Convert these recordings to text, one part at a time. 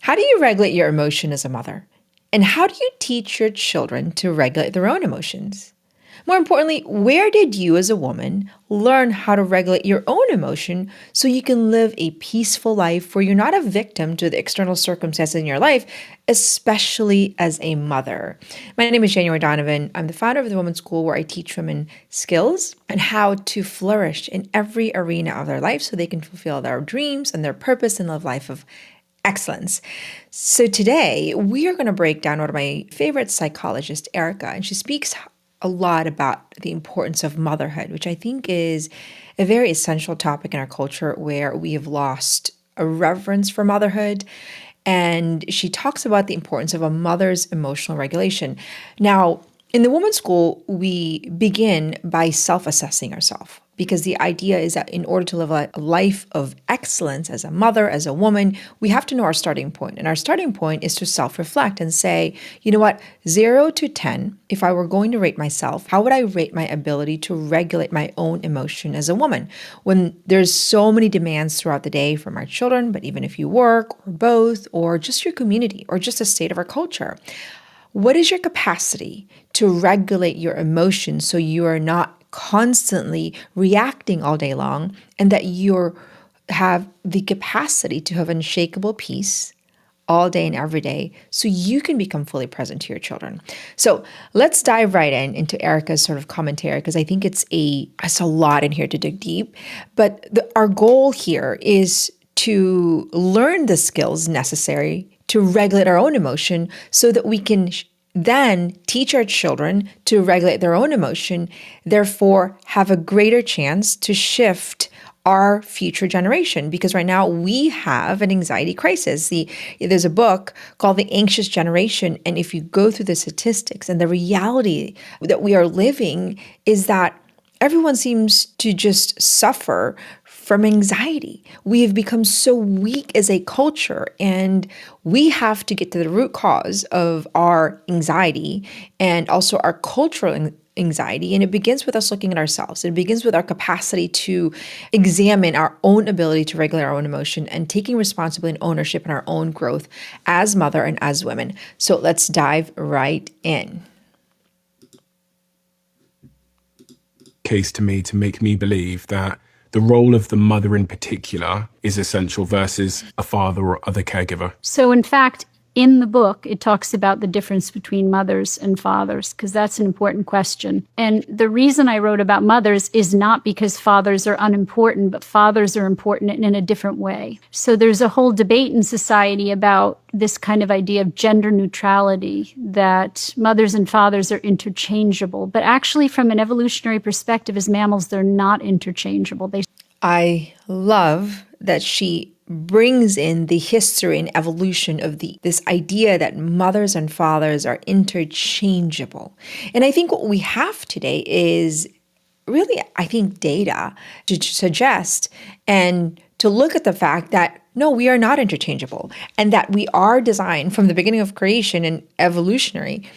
How do you regulate your emotion as a mother? And how do you teach your children to regulate their own emotions? More importantly, where did you as a woman learn how to regulate your own emotion so you can live a peaceful life where you're not a victim to the external circumstances in your life, especially as a mother? My name is January Donovan. I'm the founder of the Women's School, where I teach women skills and how to flourish in every arena of their life so they can fulfill their dreams and their purpose and live life of excellence. So today we are going to break down one of my favorite psychologists, Erica, and she speaks a lot about the importance of motherhood, which I think is a very essential topic in our culture where we have lost a reverence for motherhood. And she talks about the importance of a mother's emotional regulation. Now, in the Women's School, we begin by self-assessing ourselves, because the idea is that in order to live a life of excellence as a mother, as a woman, we have to know our starting point. And our starting point is to self-reflect and say, you know what, 0 to 10, if I were going to rate myself, how would I rate my ability to regulate my own emotion as a woman? When there's so many demands throughout the day from our children, but even if you work or both, or just your community, or just the state of our culture, what is your capacity to regulate your emotions so you are not constantly reacting all day long, and that you have the capacity to have unshakable peace all day and every day so you can become fully present to your children? So let's dive right into Erica's sort of commentary, because I think it's a lot in here to dig deep. But our goal here is to learn the skills necessary to regulate our own emotion so that we can then teach our children to regulate their own emotion, therefore have a greater chance to shift our future generation. Because right now we have an anxiety crisis. There's a book called The Anxious Generation. And if you go through the statistics and the reality that we are living is that everyone seems to just suffer from anxiety. We have become so weak as a culture, and we have to get to the root cause of our anxiety and also our cultural anxiety. And it begins with us looking at ourselves. It begins with our capacity to examine our own ability to regulate our own emotion and taking responsibility and ownership in our own growth as mother and as women. So let's dive right in. Case to me to make me believe that the role of the mother in particular is essential versus a father or other caregiver. So in fact, in the book, it talks about the difference between mothers and fathers, because that's an important question. And the reason I wrote about mothers is not because fathers are unimportant, but fathers are important in a different way. So there's a whole debate in society about this kind of idea of gender neutrality, that mothers and fathers are interchangeable. But actually, from an evolutionary perspective, as mammals, they're not interchangeable. I love that she brings in the history and evolution of this idea that mothers and fathers are interchangeable. And I think what we have today is really, I think, data to suggest and to look at the fact that no, we are not interchangeable, and that we are designed from the beginning of creation and evolutionary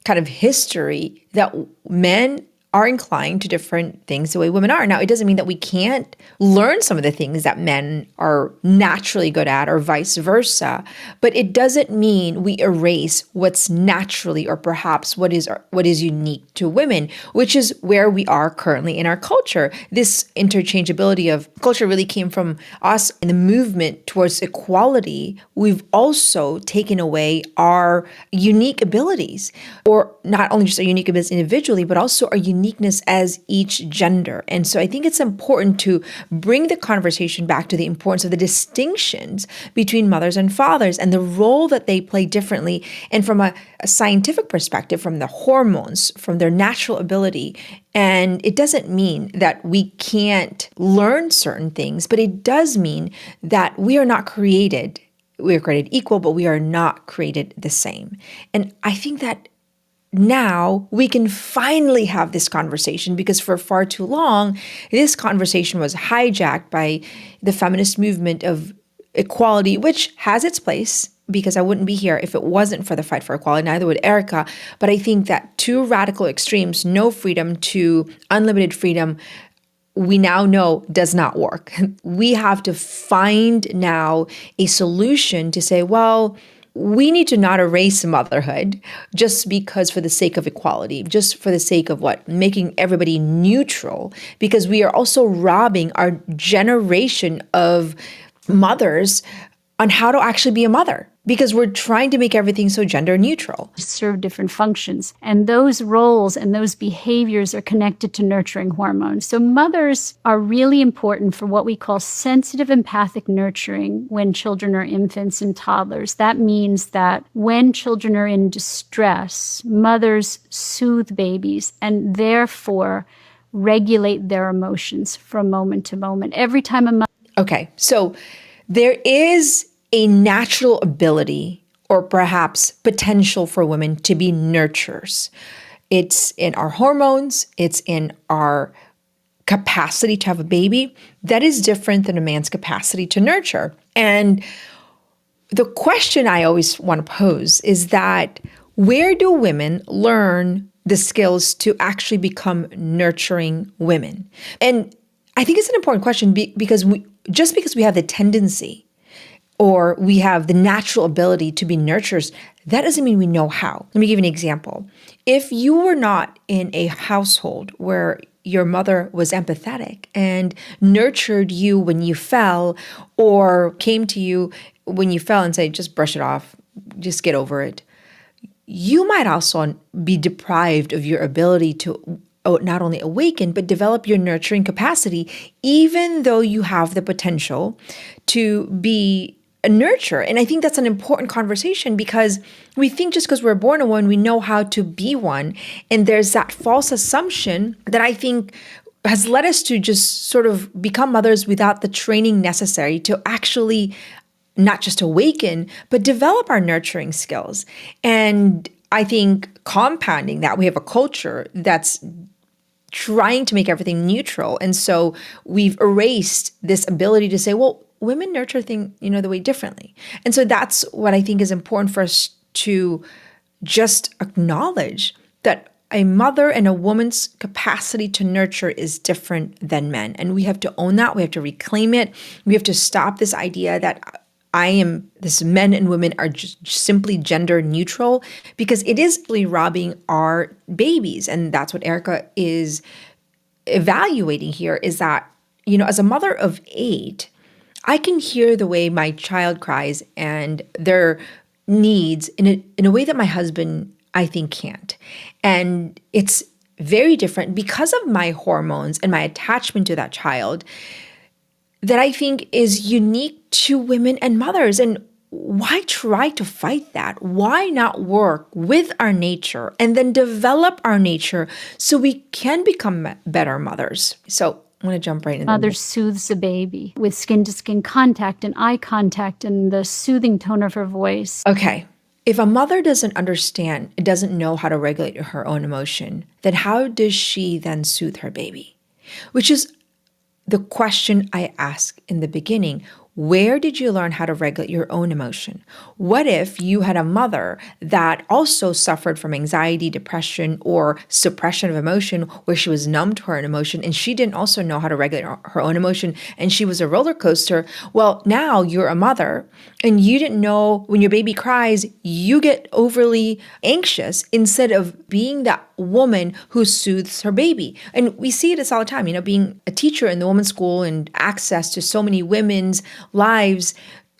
kind of history that men are inclined to different things the way women are. Now, it doesn't mean that we can't learn some of the things that men are naturally good at or vice versa, but it doesn't mean we erase what's naturally or perhaps what is unique to women, which is where we are currently in our culture. This interchangeability of culture really came from us in the movement towards equality. We've also taken away our unique abilities, or not only just our unique abilities individually, but also our uniqueness as each gender. And so I think it's important to bring the conversation back to the importance of the distinctions between mothers and fathers and the role that they play differently. And from a scientific perspective, from the hormones, from their natural ability. And it doesn't mean that we can't learn certain things, but it does mean that we are not created. We are created equal, but we are not created the same. And I think that now we can finally have this conversation, because for far too long, this conversation was hijacked by the feminist movement of equality, which has its place, because I wouldn't be here if it wasn't for the fight for equality, neither would Erica. But I think that two radical extremes, no freedom to unlimited freedom, we now know does not work. We have to find now a solution to say, well, we need to not erase motherhood just because for the sake of equality, just for the sake of what? Making everybody neutral, because we are also robbing our generation of mothers on how to actually be a mother, because we're trying to make everything so gender neutral. Serve different functions. And those roles and those behaviors are connected to nurturing hormones. So mothers are really important for what we call sensitive empathic nurturing when children are infants and toddlers. That means that when children are in distress, mothers soothe babies and therefore regulate their emotions from moment to moment. Every time a mother... Okay, so there is a natural ability or perhaps potential for women to be nurturers. It's in our hormones, it's in our capacity to have a baby. That is different than a man's capacity to nurture. And the question I always want to pose is that where do women learn the skills to actually become nurturing women? And I think it's an important question because just because we have the tendency or we have the natural ability to be nurturers, that doesn't mean we know how. Let me give you an example. If you were not in a household where your mother was empathetic and nurtured you when you fell, or came to you when you fell and said, just brush it off, just get over it, you might also be deprived of your ability to not only awaken, but develop your nurturing capacity, even though you have the potential to be a nurturer. And I think that's an important conversation, because we think just because we're born a one, we know how to be one. And there's that false assumption that I think has led us to just sort of become mothers without the training necessary to actually not just awaken, but develop our nurturing skills. And I think compounding that, we have a culture that's trying to make everything neutral. And so we've erased this ability to say, well, women nurture things, the way differently. And so that's what I think is important for us to just acknowledge, that a mother and a woman's capacity to nurture is different than men. And we have to own that. We have to reclaim it. We have to stop this idea that men and women are just simply gender neutral, because it is really robbing our babies. And that's what Erica is evaluating here, is that, as a mother of 8, I can hear the way my child cries and their needs in a way that my husband, I think, can't. And it's very different because of my hormones and my attachment to that child that I think is unique to women and mothers. And why try to fight that? Why not work with our nature and then develop our nature so we can become better mothers? So I'm going to jump right in. Mother soothes a baby with skin-to-skin contact and eye contact and the soothing tone of her voice. Okay. If a mother doesn't understand, doesn't know how to regulate her own emotion, then how does she then soothe her baby? Which is the question I asked in the beginning. Where did you learn how to regulate your own emotion? What if you had a mother that also suffered from anxiety, depression, or suppression of emotion, where she was numb to her own emotion and she didn't also know how to regulate her own emotion, and she was a roller coaster? Well, now you're a mother and you didn't know when your baby cries, you get overly anxious instead of being that woman who soothes her baby. And we see this all the time, being a teacher in the women's school and access to so many women's lives.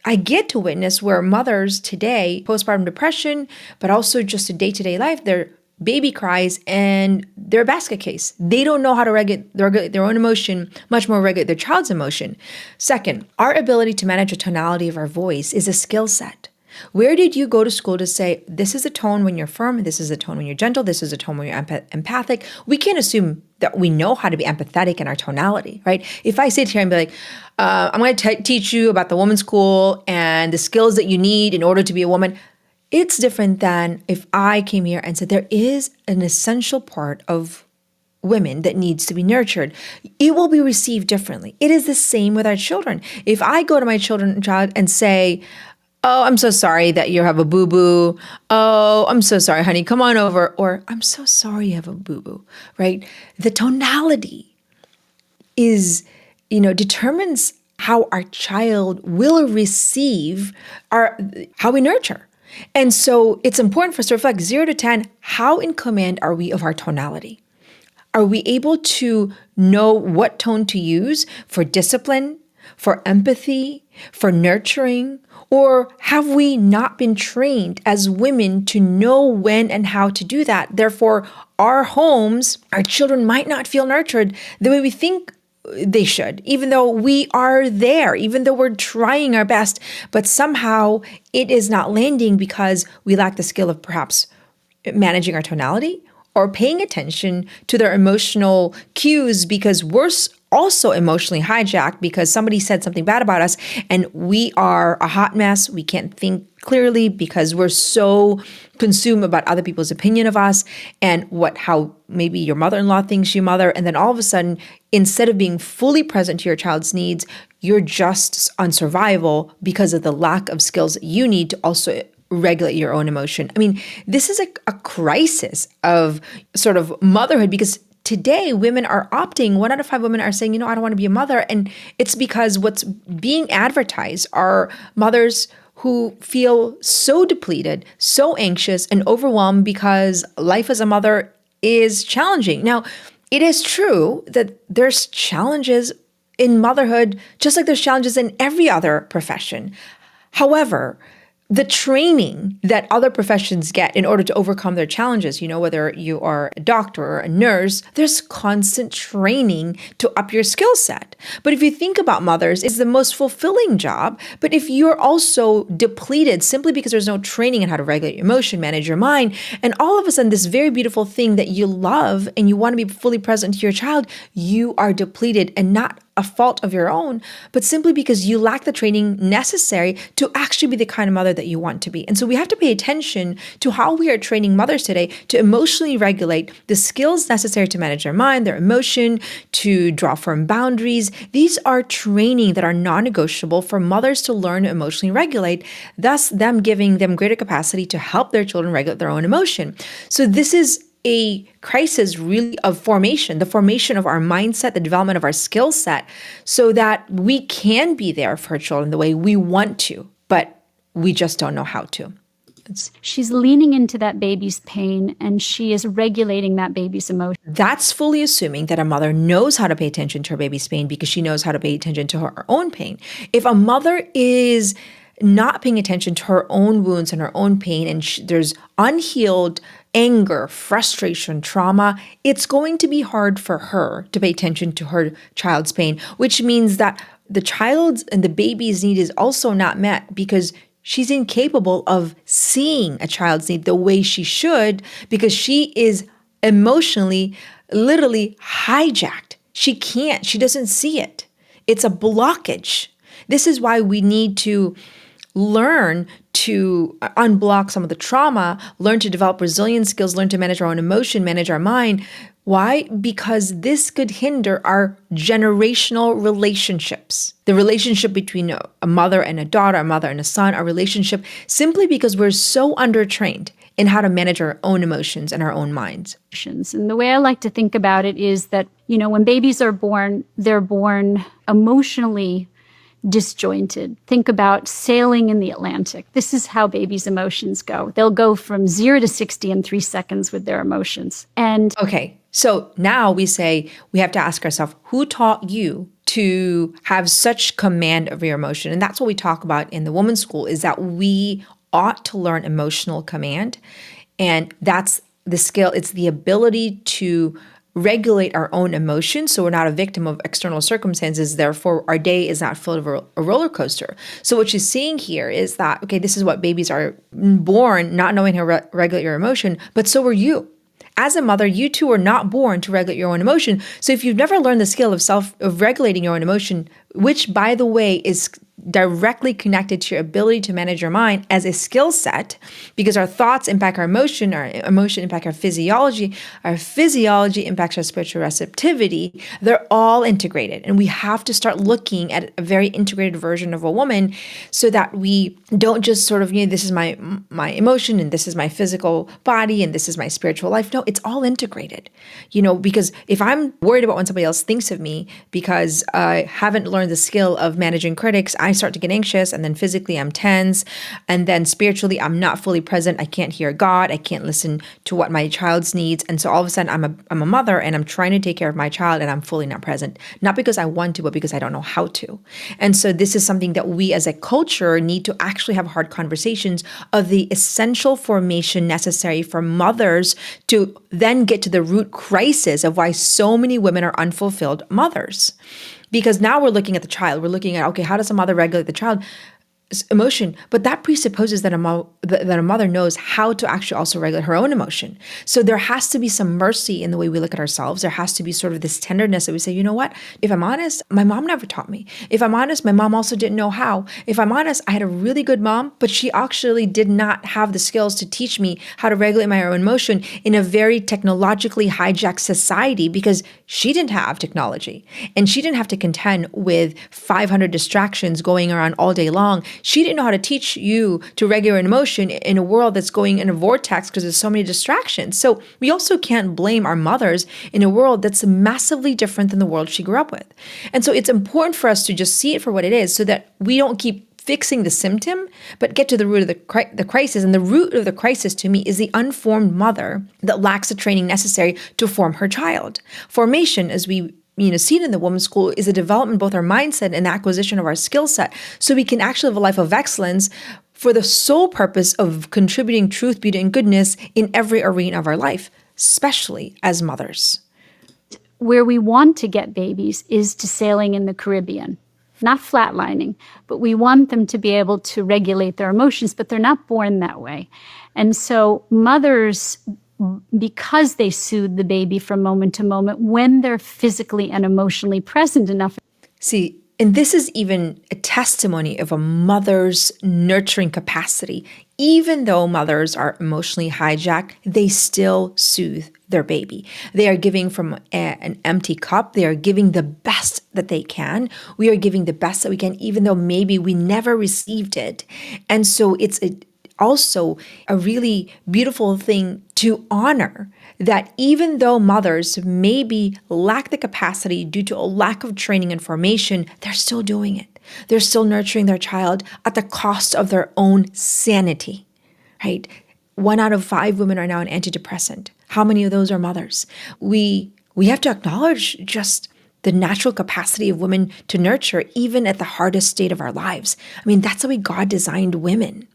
I get to witness where mothers today, postpartum depression, but also just a day-to-day life, their baby cries and they're a basket case. They don't know how to regulate their own emotion, much more regulate their child's emotion. Second, our ability to manage the tonality of our voice is a skill set. Where did you go to school to say, this is a tone when you're firm, this is a tone when you're gentle, this is a tone when you're empathic? We can't assume that we know how to be empathetic in our tonality, right? If I sit here and be like, I'm going to teach you about the woman's school and the skills that you need in order to be a woman, it's different than if I came here and said there is an essential part of women that needs to be nurtured. It will be received differently. It is the same with our children. If I go to my child and say, oh, I'm so sorry that you have a boo-boo. Oh, I'm so sorry, honey, come on over. Or I'm so sorry you have a boo-boo, right? The tonality is, determines how our child will receive how we nurture. And so it's important for us to reflect 0 to 10, how in command are we of our tonality? Are we able to know what tone to use for discipline, for empathy, for nurturing? Or have we not been trained as women to know when and how to do that? Therefore, our homes, our children might not feel nurtured the way we think they should, even though we are there, even though we're trying our best, but somehow it is not landing because we lack the skill of perhaps managing our tonality or paying attention to their emotional cues, because we're also emotionally hijacked because somebody said something bad about us and we are a hot mess. We can't think clearly because we're so consumed about other people's opinion of us and how maybe your mother-in-law thinks you mother. And then all of a sudden, instead of being fully present to your child's needs, you're just on survival because of the lack of skills that you need to also regulate your own emotion. I mean, this is a crisis of sort of motherhood, because today women are opting, 1 out of 5 women are saying, I don't want to be a mother. And it's because what's being advertised are mothers who feel so depleted, so anxious and overwhelmed because life as a mother is challenging. Now, it is true that there's challenges in motherhood, just like there's challenges in every other profession. However, the training that other professions get in order to overcome their challenges, whether you are a doctor or a nurse, there's constant training to up your skill set. But if you think about mothers, it's the most fulfilling job. But if you're also depleted simply because there's no training in how to regulate your emotion, manage your mind, and all of a sudden this very beautiful thing that you love and you want to be fully present to your child, you are depleted, and not a fault of your own, but simply because you lack the training necessary to actually be the kind of mother that you want to be. And so we have to pay attention to how we are training mothers today to emotionally regulate the skills necessary to manage their mind, their emotion, to draw firm boundaries. These are training that are non-negotiable for mothers to learn to emotionally regulate, thus them giving them greater capacity to help their children regulate their own emotion. So this is a crisis really of formation, the formation of our mindset, the development of our skill set, so that we can be there for our children the way we want to, but we just don't know how to. She's leaning into that baby's pain and she is regulating that baby's emotion. That's fully assuming that a mother knows how to pay attention to her baby's pain because she knows how to pay attention to her own pain. If a mother is not paying attention to her own wounds and her own pain, and there's unhealed anger, frustration, trauma, it's going to be hard for her to pay attention to her child's pain, which means that the child's and the baby's need is also not met because she's incapable of seeing a child's need the way she should, because she is emotionally, literally hijacked. She doesn't see it. It's a blockage. This is why we need to learn to unblock some of the trauma, learn to develop resilience skills, learn to manage our own emotion, manage our mind. Why? Because this could hinder our generational relationships. The relationship between a mother and a daughter, a mother and a son, our relationship, simply because we're so undertrained in how to manage our own emotions and our own minds. And the way I like to think about it is that, when babies are born, they're born emotionally disjointed. Think about sailing in the Atlantic. This is how babies' emotions go. They'll go from 0 to 60 in 3 seconds with their emotions. And okay, so now we say we have to ask ourselves, who taught you to have such command of your emotion? And that's what we talk about in the women's school, is that we ought to learn emotional command. And that's the skill. It's the ability to regulate our own emotions so we're not a victim of external circumstances. Therefore, our day is not full of a roller coaster. So what she's seeing here is that, okay, this is what babies are born not knowing how to regulate your emotion, but so are you. As a mother, you too are not born to regulate your own emotion. So if you've never learned the skill of regulating your own emotion, which by the way is directly connected to your ability to manage your mind as a skill set, because our thoughts impact our emotion impact our physiology impacts our spiritual receptivity. They're all integrated. And we have to start looking at a very integrated version of a woman so that we don't just sort of, this is my emotion and this is my physical body and this is my spiritual life. No, it's all integrated, because if I'm worried about what somebody else thinks of me because I haven't learned the skill of managing critics, I start to get anxious, and then physically I'm tense, and then spiritually I'm not fully present. I can't hear God. I can't listen to what my child's needs. And so all of a sudden I'm a mother and I'm trying to take care of my child and I'm fully not present, not because I want to, but because I don't know how to. And so this is something that we as a culture need to actually have hard conversations of the essential formation necessary for mothers to then get to the root crisis of why so many women are unfulfilled mothers. Because now we're looking at the child. We're looking at, okay, how does a mother regulate the child? Emotion, but that presupposes that a mother knows how to actually also regulate her own emotion. So there has to be some mercy in the way we look at ourselves. There has to be sort of this tenderness that we say, you know what? If I'm honest, my mom never taught me. If I'm honest, my mom also didn't know how. If I'm honest, I had a really good mom, but she actually did not have the skills to teach me how to regulate my own emotion in a very technologically hijacked society, because she didn't have technology and she didn't have to contend with 500 distractions going around all day long. She didn't know how to teach you to regulate an emotion in a world that's going in a vortex because there's so many distractions. So we also can't blame our mothers in a world that's massively different than the world she grew up with. And so it's important for us to just see it for what it is so that we don't keep fixing the symptom, but get to the root of the crisis. And the root of the crisis to me is the unformed mother that lacks the training necessary to form her child. Formation, as we seen in the women's school, is a development, both our mindset and acquisition of our skill set, so we can actually live a life of excellence for the sole purpose of contributing truth, beauty, and goodness in every arena of our life, especially as mothers. Where we want to get babies is to sailing in the Caribbean, not flatlining, but we want them to be able to regulate their emotions, but they're not born that way. And so mothers, because they soothe the baby from moment to moment, when they're physically and emotionally present enough. See, and this is even a testimony of a mother's nurturing capacity. Even though mothers are emotionally hijacked, they still soothe their baby. They are giving from an empty cup. They are giving the best that they can. We are giving the best that we can, even though maybe we never received it. And so it's also a really beautiful thing to honor that even though mothers maybe lack the capacity due to a lack of training and formation, they're still doing it. They're still nurturing their child at the cost of their own sanity, right? 1 out of 5 women are now on antidepressant. How many of those are mothers? We have to acknowledge just the natural capacity of women to nurture, even at the hardest state of our lives. I mean, that's the way God designed women.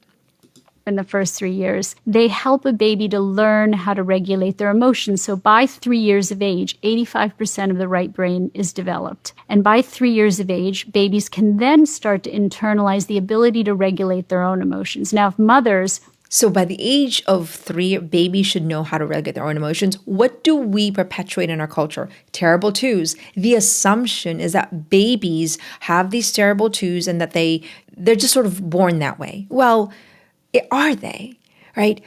In the first 3 years, they help a baby to learn how to regulate their emotions. So by 3 years of age, 85% of the right brain is developed. And by 3 years of age, babies can then start to internalize the ability to regulate their own emotions. Now, if mothers... So by the age of 3, babies should know how to regulate their own emotions. What do we perpetuate in our culture? Terrible twos. The assumption is that babies have these terrible twos and that they're just sort of born that way. Well, are they, right?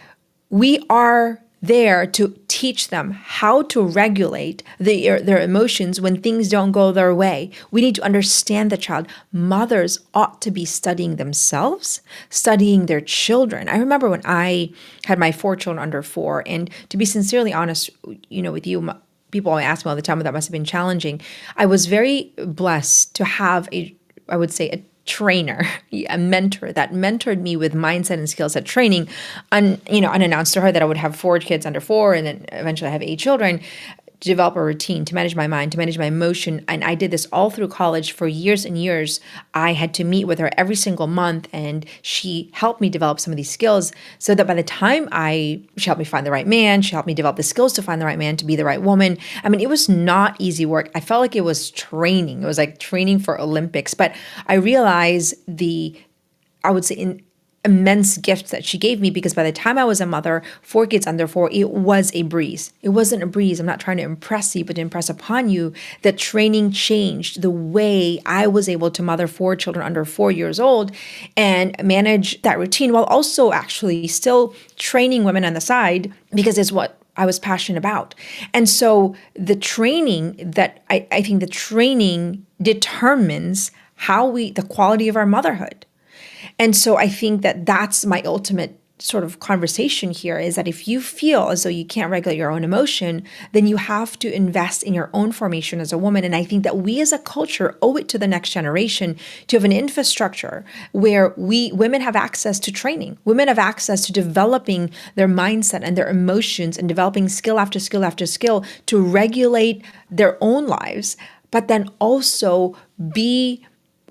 We are there to teach them how to regulate their emotions when things don't go their way. We need to understand the child. Mothers ought to be studying themselves, studying their children. I remember when I had my 4 children under 4, and to be sincerely honest, with you, people always ask me all the time, that must have been challenging. I was very blessed to have a trainer, a mentor that mentored me with mindset and skill set training, unannounced to her that I would have 4 kids under 4 and then eventually I have 8 children, to develop a routine, to manage my mind, to manage my emotion. And I did this all through college for years and years. I had to meet with her every single month, and she helped me develop some of these skills so that by the time she helped me find the right man, she helped me develop the skills to find the right man, to be the right woman. I mean, it was not easy work. I felt like it was training. It was like training for Olympics. But I realized immense gift that she gave me, because by the time I was a mother, 4 kids under 4, it was a breeze. It wasn't a breeze. I'm not trying to impress you, but to impress upon you that training changed the way I was able to mother 4 children under 4 years old and manage that routine while also actually still training women on the side, because it's what I was passionate about. And so the training that I think the training determines the quality of our motherhood. And so I think that that's my ultimate sort of conversation here, is that if you feel as though you can't regulate your own emotion, then you have to invest in your own formation as a woman. And I think that we as a culture owe it to the next generation to have an infrastructure where women have access to training. Women have access to developing their mindset and their emotions and developing skill after skill after skill to regulate their own lives, but then also be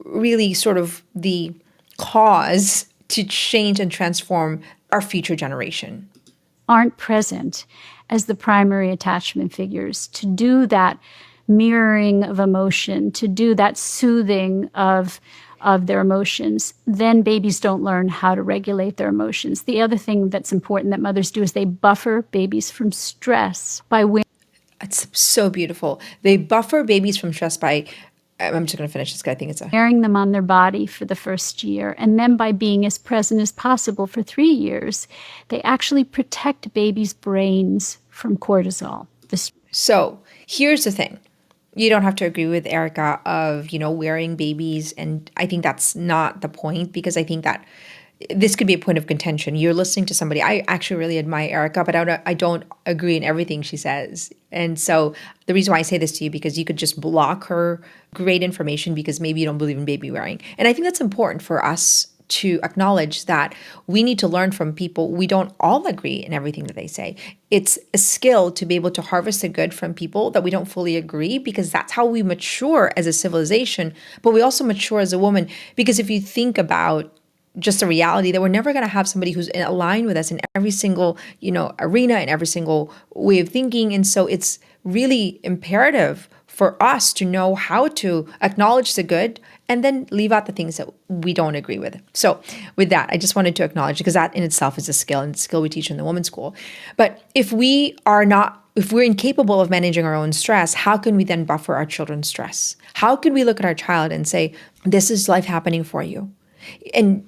really sort of the cause to change and transform our future generation. Aren't present as the primary attachment figures to do that mirroring of emotion, to do that soothing of their emotions, then babies don't learn how to regulate their emotions. The other thing that's important that mothers do is they buffer babies from stress by It's so beautiful. They buffer babies from stress by, I'm just going to finish this, I think it's wearing them on their body for the first year. And then by being as present as possible for 3 years, they actually protect babies' brains from cortisol. So here's the thing. You don't have to agree with Erica of, wearing babies. And I think that's not the point, because I think that this could be a point of contention. You're listening to somebody. I actually really admire Erica, but I don't agree in everything she says. And so the reason why I say this to you, because you could just block her great information because maybe you don't believe in baby wearing. And I think that's important for us to acknowledge that we need to learn from people. We don't all agree in everything that they say. It's a skill to be able to harvest the good from people that we don't fully agree, because that's how we mature as a civilization, but we also mature as a woman. Because if you think about just a reality that we're never going to have somebody who's aligned with us in every single, arena, in every single way of thinking. And so it's really imperative for us to know how to acknowledge the good and then leave out the things that we don't agree with. So with that, I just wanted to acknowledge, because that in itself is a skill, and skill we teach in the women's school. But if we're incapable of managing our own stress, how can we then buffer our children's stress? How can we look at our child and say, this is life happening for you? And,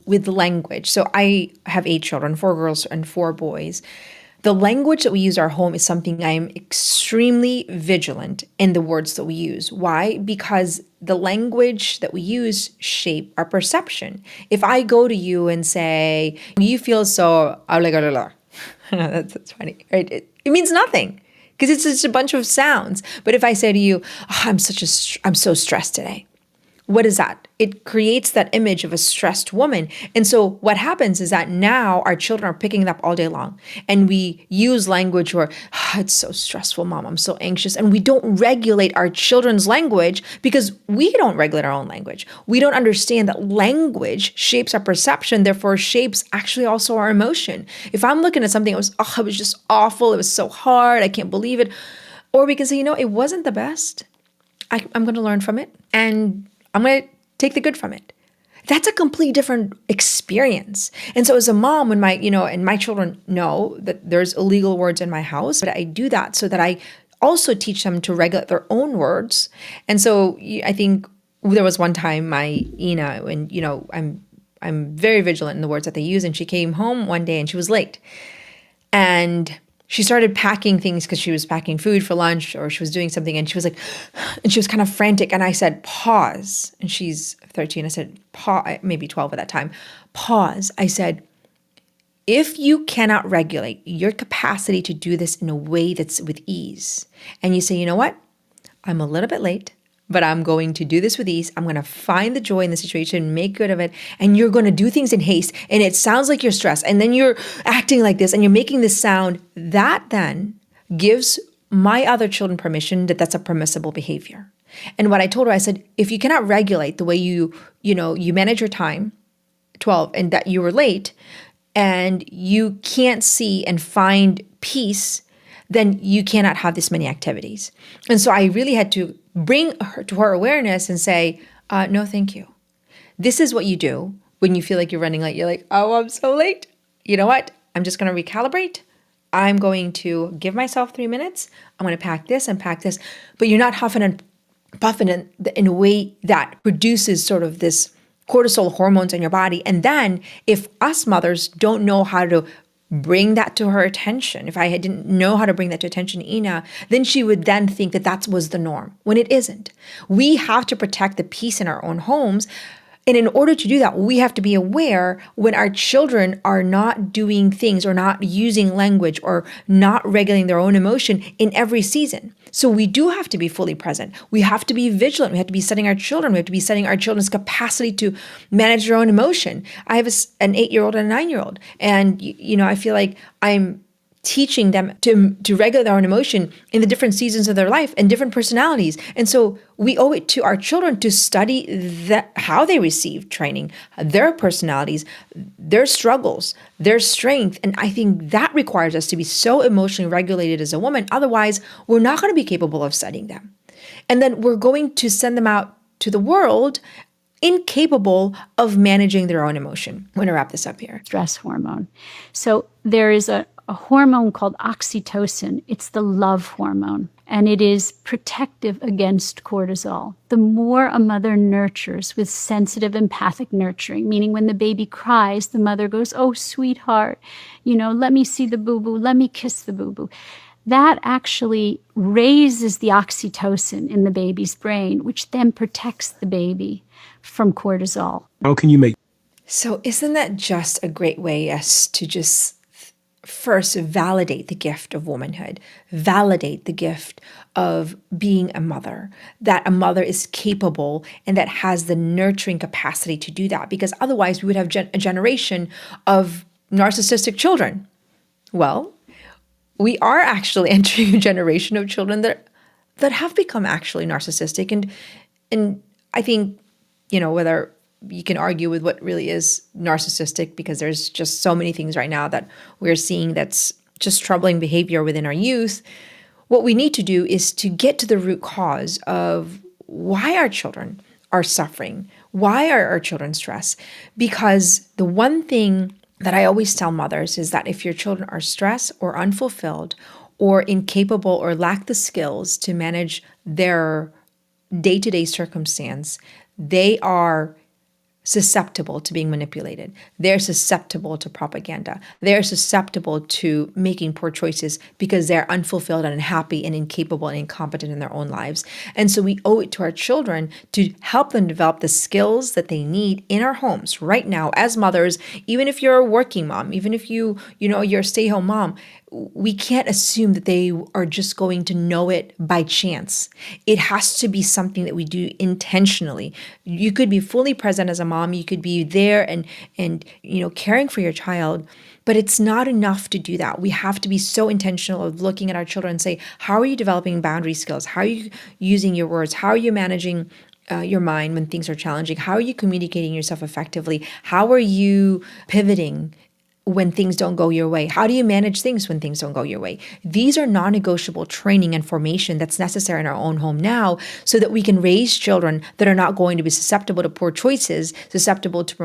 with language. So I have 8 children, 4 girls and 4 boys. The language that we use in our home is something I am extremely vigilant in the words that we use. Why? Because the language that we use shape our perception. If I go to you and say, you feel so, that's funny, right? It means nothing, because it's just a bunch of sounds. But if I say to you, I'm so stressed today. What is that? It creates that image of a stressed woman. And so what happens is that now our children are picking it up all day long. And we use language where, it's so stressful, mom, I'm so anxious. And we don't regulate our children's language because we don't regulate our own language. We don't understand that language shapes our perception, therefore shapes actually also our emotion. If I'm looking at something, it was just awful, it was so hard, I can't believe it. Or we can say, it wasn't the best. I'm going to learn from it. And I'm going to take the good from it. That's a completely different experience. And so as a mom, when and my children know that there's illegal words in my house, but I do that so that I also teach them to regulate their own words. And so I think there was one time my Ina, and I'm very vigilant in the words that they use, and she came home one day and she was late. And she started packing things because she was packing food for lunch, or she was doing something, and she was kind of frantic. And I said, pause. And she's 13. I said, pause, maybe 12 at that time. Pause. I said, if you cannot regulate your capacity to do this in a way that's with ease, and you say, you know what? I'm a little bit late, but I'm going to do this with ease. I'm going to find the joy in the situation, make good of it. And you're going to do things in haste. And it sounds like you're stressed. And then you're acting like this and you're making this sound. That then gives my other children permission that that's a permissible behavior. And what I told her, I said, if you cannot regulate the way you manage your time, 12, and that you were late, and you can't see and find peace, then you cannot have this many activities. And so I really had to bring her to her awareness and say, no, thank you. This is what you do when you feel like you're running late, you're like, oh, I'm so late. You know what? I'm just going to recalibrate. I'm going to give myself 3 minutes. I'm going to pack this and pack this. But you're not huffing and puffing in a way that produces sort of this cortisol hormones in your body. And then if us mothers don't know how to bring that to her attention, if I didn't know how to bring that to attention to Ina, then she would then think that that was the norm, when it isn't. We have to protect the peace in our own homes. And in order to do that, we have to be aware when our children are not doing things or not using language or not regulating their own emotion in every season. So we do have to be fully present. We have to be vigilant. We have to be studying our children. We have to be studying our children's capacity to manage their own emotion. I have an 8-year-old and a 9-year-old. And, I feel like I'm teaching them to regulate their own emotion in the different seasons of their life and different personalities. And so we owe it to our children to study how they receive training, their personalities, their struggles, their strength. And I think that requires us to be so emotionally regulated as a woman. Otherwise, we're not going to be capable of studying them. And then we're going to send them out to the world incapable of managing their own emotion. I'm going to wrap this up here. Stress hormone. So there is a hormone called oxytocin. It's the love hormone, and it is protective against cortisol. The more a mother nurtures with sensitive, empathic nurturing, meaning when the baby cries, the mother goes, oh, sweetheart, let me see the boo-boo, let me kiss the boo-boo. That actually raises the oxytocin in the baby's brain, which then protects the baby from cortisol. How can you make... So isn't that just a great way, yes, to just first validate the gift of womanhood, validate the gift of being a mother, that a mother is capable and that has the nurturing capacity to do that, because otherwise we would have a generation of narcissistic children. Well, we are actually entering a generation of children that have become actually narcissistic. And I think, whether you can argue with what really is narcissistic, because there's just so many things right now that we're seeing that's just troubling behavior within our youth. What we need to do is to get to the root cause of why our children are suffering, why are our children stressed. Because the one thing that I always tell mothers is that if your children are stressed or unfulfilled or incapable or lack the skills to manage their day-to-day circumstance, they are susceptible to being manipulated. They're susceptible to propaganda. They're susceptible to making poor choices because they're unfulfilled and unhappy and incapable and incompetent in their own lives. And so we owe it to our children to help them develop the skills that they need in our homes right now as mothers. Even if you're a working mom, even if you're a stay-home mom, we can't assume that they are just going to know it by chance. It has to be something that we do intentionally. You could be fully present as a mom. You could be there and caring for your child, but it's not enough to do that. We have to be so intentional of looking at our children and say, how are you developing boundary skills? How are you using your words? How are you managing your mind when things are challenging? How are you communicating yourself effectively? How are you pivoting when things don't go your way? How do you manage things when things don't go your way? These are non-negotiable training and formation that's necessary in our own home now, so that we can raise children that are not going to be susceptible to poor choices, susceptible to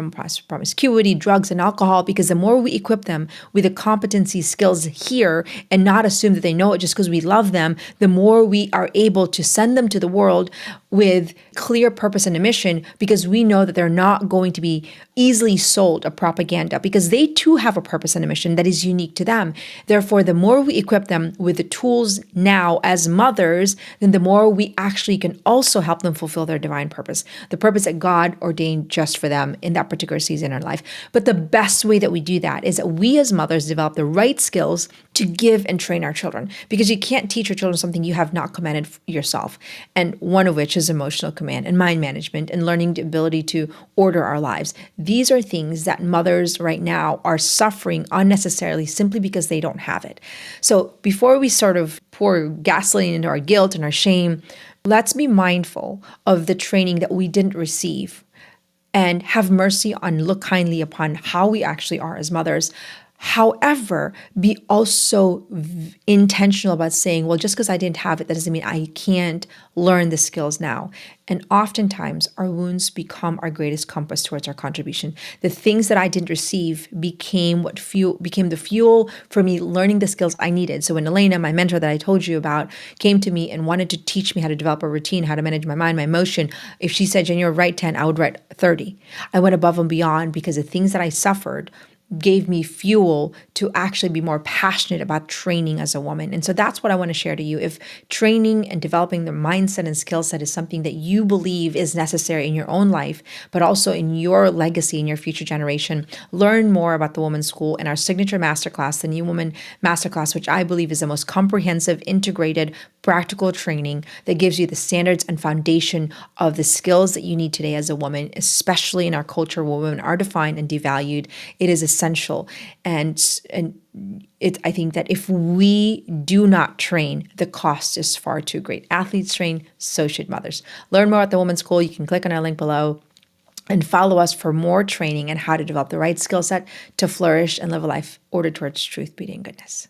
promiscuity, drugs, and alcohol, because the more we equip them with the competency skills here and not assume that they know it just because we love them, the more we are able to send them to the world with clear purpose and a mission, because we know that they're not going to be easily sold a propaganda, because they too have a purpose and a mission that is unique to them. Therefore, the more we equip them with the tools now as mothers, then the more we actually can also help them fulfill their divine purpose, the purpose that God ordained just for them in that particular season in life. But the best way that we do that is that we as mothers develop the right skills to give and train our children, because you can't teach your children something you have not commanded yourself, and one of which is emotional command and mind management and learning the ability to order our lives. These are things that mothers right now are suffering unnecessarily simply because they don't have it. So before we sort of pour gasoline into our guilt and our shame, let's be mindful of the training that we didn't receive and have mercy on, look kindly upon how we actually are as mothers. However, be also intentional about saying, well, just because I didn't have it, that doesn't mean I can't learn the skills now. And oftentimes, our wounds become our greatest compass towards our contribution. The things that I didn't receive became the fuel for me learning the skills I needed. So when Elena, my mentor that I told you about, came to me and wanted to teach me how to develop a routine, how to manage my mind, my emotion, if she said, Jen, you're write 10, I would write 30. I went above and beyond because the things that I suffered gave me fuel to actually be more passionate about training as a woman. And so that's what I want to share to you. If training and developing the mindset and skill set is something that you believe is necessary in your own life, but also in your legacy, in your future generation, learn more about the Woman's School and our signature masterclass, the New Woman Masterclass, which I believe is the most comprehensive, integrated, practical training that gives you the standards and foundation of the skills that you need today as a woman, especially in our culture where women are defined and devalued. It is essential. I think that if we do not train, the cost is far too great. Athletes train, so should mothers. Learn more at the Women's School. You can click on our link below and follow us for more training and how to develop the right skill set to flourish and live a life ordered towards truth, beauty, and goodness.